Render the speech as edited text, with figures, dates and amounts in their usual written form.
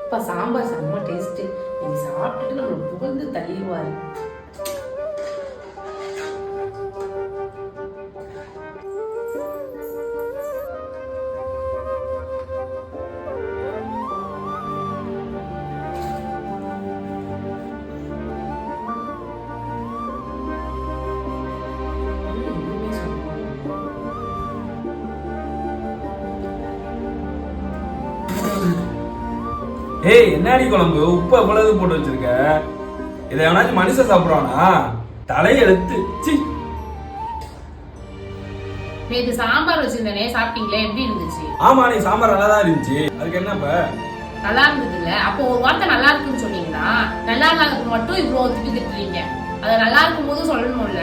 இப்ப சாம்பார் செம்ம டேஸ்ட். நீங்க சாப்பிட்டுட்டு நம்மள புகழ்ந்து தள்ளிடுவாரு. ஏய், என்னடி குழம்பு உப்பு எவ்வளவு போட்டு வச்சிருக்க? இதை எவனாச்சும் மனுஷன் சாப்பிடுவானா? தலையெழுத்து. நேத்து சாம்பார் வச்சிருந்தனே, சாப்பிட்டீங்களே, எப்படி இருந்துச்சு? ஆமா, நீ சாம்பார் நல்லா தான் இருந்துச்சு. அதுக்கு என்ன இப்ப? நல்லா இருந்தது இல்ல? அப்போ ஒரு வார்த்தை நல்லா இருக்குன்னு சொன்னீங்கன்னா, நல்லா இல்லாதது மட்டும் இவ்வளவு திட்டு திட்டுறீங்க. அது நல்லா இருக்கும் போது சொல்லணும்ல.